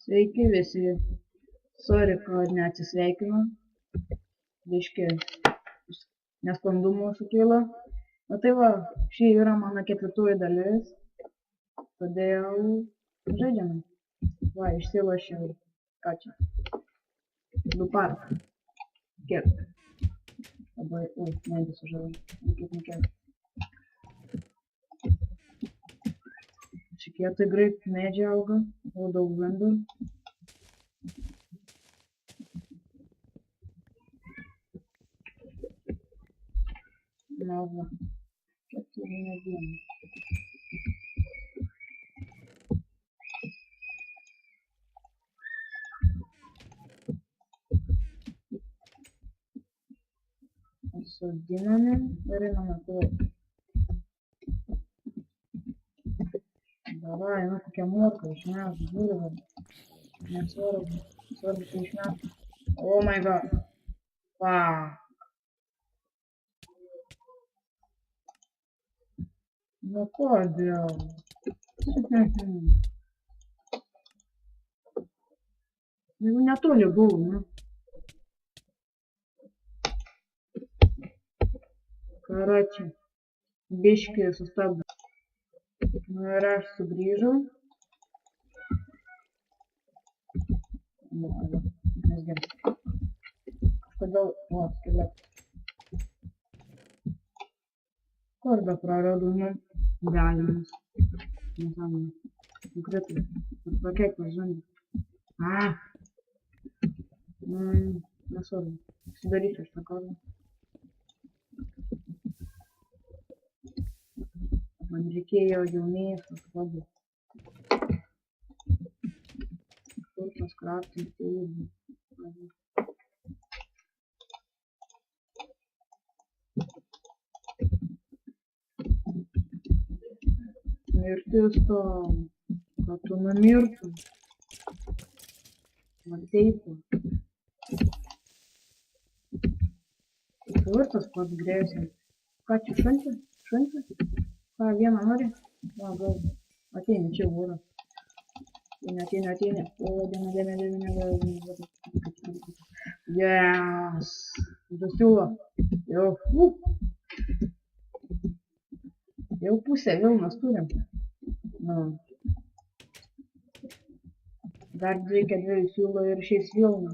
Sveiki visi. Sorry, kad neatsisveikinu. Biški nesklandumų sukilo. Na tai va, ši yra mano ketvirtoji dalis. Todėl žaidžiame. Va, išsilošiau. Ką čia? Du park. Kiek? Labai, oi, medis užavau. Kaip. Šikie tai greit medžiai auga. O daug vendų. Na va. 4 medienos. Sodiname ir einame toliau. Davai, nu kokia morka išmes, bulvė. Nesvarbu, svarbu tai išmes. Oh my god. Fuck. Nu kodėl? Jau netoli buvo, nu. Karačiai. Biškį sustabdė. Nu ir aš sugrįžau. Nu, arba, mes gerai. Kažkodėl, o, skeletas. Kordą praradau, nu, galimas. Nesąmonė. Nukritai. Pakeik pažandį. Nesvarbu. Sudarysiu šitą kordą. Man reikėjo jaunės, atrodo. Kur tas kraftinti irgi. Mirtis to, kad tu numirtum. Mateitų. Ir tas pats grėsia. Ką čia šalti? Šalti? Ką, vieną nori? Va, gal. Ateini, čia būra. Ateini. O, diena. Yes. Dasiūlo. Jau pusę vilnos turim. Nu. Dar reikia 2 siūlo ir 6 vilną.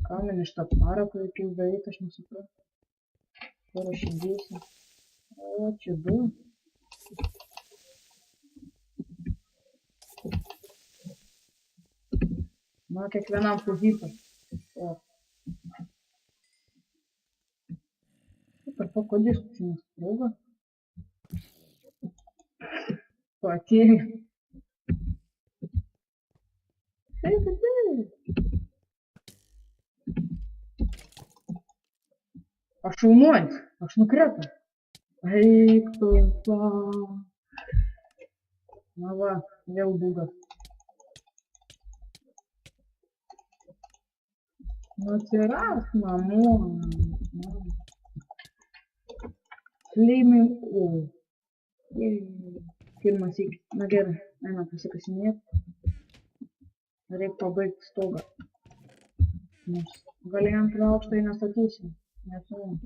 Ką man iš tą paraką reikės daryti, aš nesuprantu. Kur aš įdėsiu? O, čia 2. Na, kiekvienam puhypas. O. Super, kodėl čia nesprūgo? Patėlė. Taip. Aš šaunuojant, aš nukretu. Eik tu, Na va, vėl bugas. Nu atsiras, mamon. Flaming O. Pirmas iki. Na gerai, eina pasikasinėti. Reikia pabaigti stogą. Nes gali antrą aukštą nestatysim. Nežinau.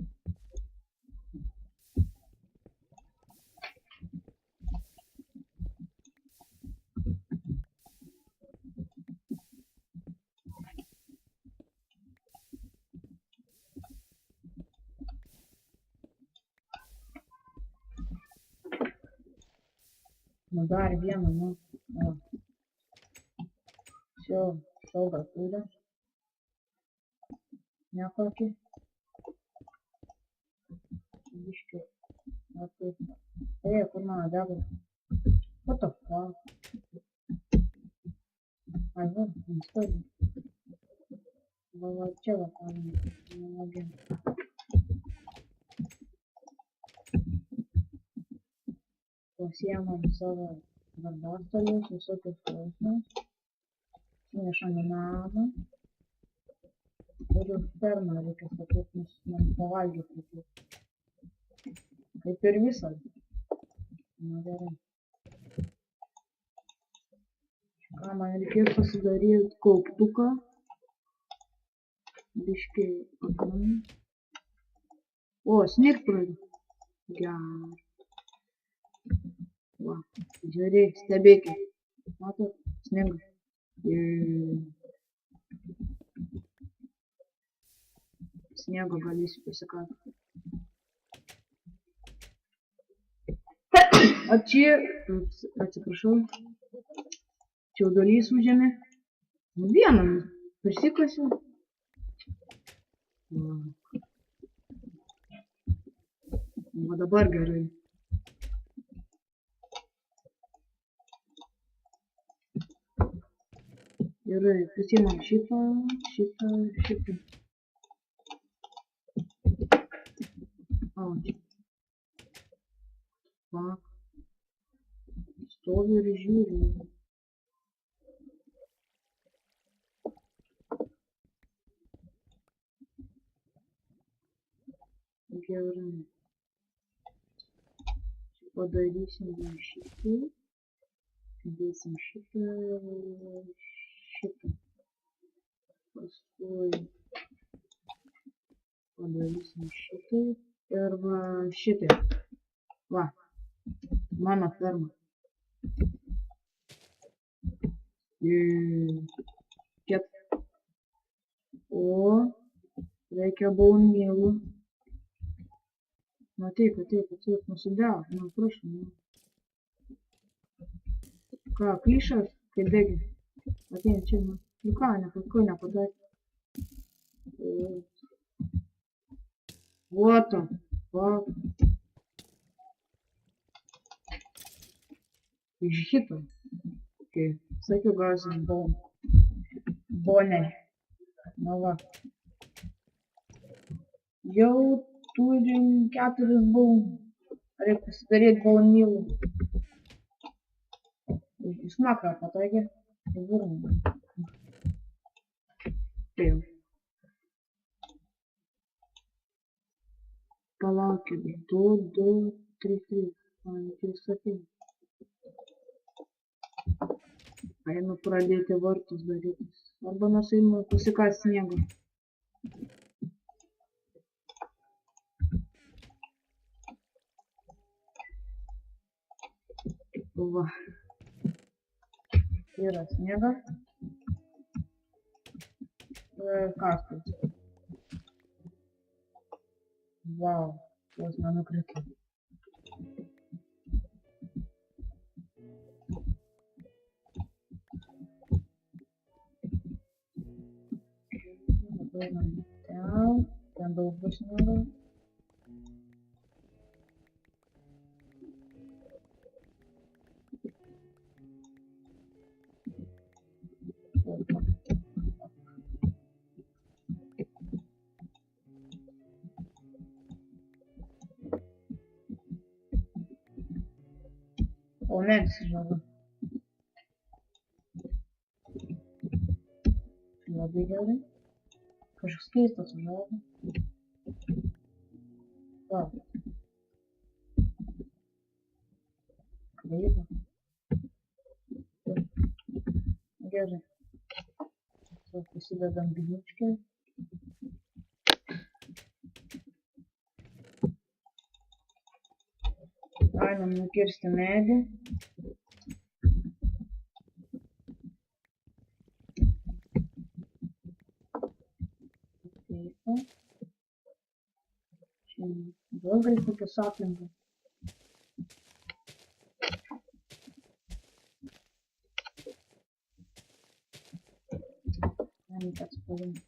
Nu dar vieną, nu. O. Все, stogą turi. Nekokį. Biškiu. O taip. Kur mano dega? What the fuck? Ai, va, nestovi. Va, čia va, nemogė. Pasiemam savo darbostalius, visokius klausimus. Nešam į namą. Ir fermą reikia statyti, nes man pavalgyti reikės. Kaip ir visą. Na gerai. Ką man reikės pasidaryti kauptuką. Biškai akmenų. O, sniegt pradėjo. Gerai. Va, žiūrėk, stebėkit. Matot, sniegas. Sniego galėsiu pasikasti. O čia, atsiprašau, čiaudulys užėmė. Vieną prisikasiu. Va dabar gerai. Gerai, pasiimam šitą. Va. Stoviu ir žiūriu. Gerai. Padarysim šitai. Dėsim šitą. Paskui padarysim šitai. Ir va šitai. Va. Mano ferma. Kiek. O. Reikia baunmėlų. Na taip, nusidėjo. Na, prašau. Ką, klišas, kaip bėgi. Ateina čia, nu ką, nepadarė. What the fuck? Iš hito. Okay. Sakiau, gausim bonę. Na va. Jau turim 4 baunų. Reikia pasidaryti baunmėlų. Į smakrą pataikė. Į burną. Taip. Palaukit. 2, 2, 3, 3. 3 sakai. Einu pradėti vartus darytis. Arba nusiimu pasikast sniego. Va. Yra sniegas. Kastas. Vau. Vos nenukrito. Ten daug bus sniego. O medis žaga. Labai gerai. Kažkoks keistas žaga. Va. Kreiva. Gerai. Pasidedam gniučkę. Einam nukirsti medį. Čia blogai tokios aplinkos. Reikia atspaudinti.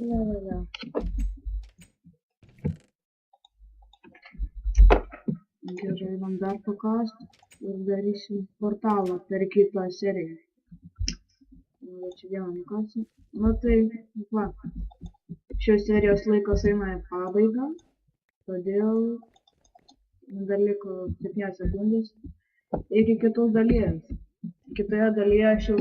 Ja. Gerai, man dar pakasti ir darysim portalą per kitą seriją. Čia vieną nukasim. Na tai, va, šios serijos laikas eina į pabaigą, todėl dar liko 7 sekundės iki kitos dalies. Kitoje dalyje aš jau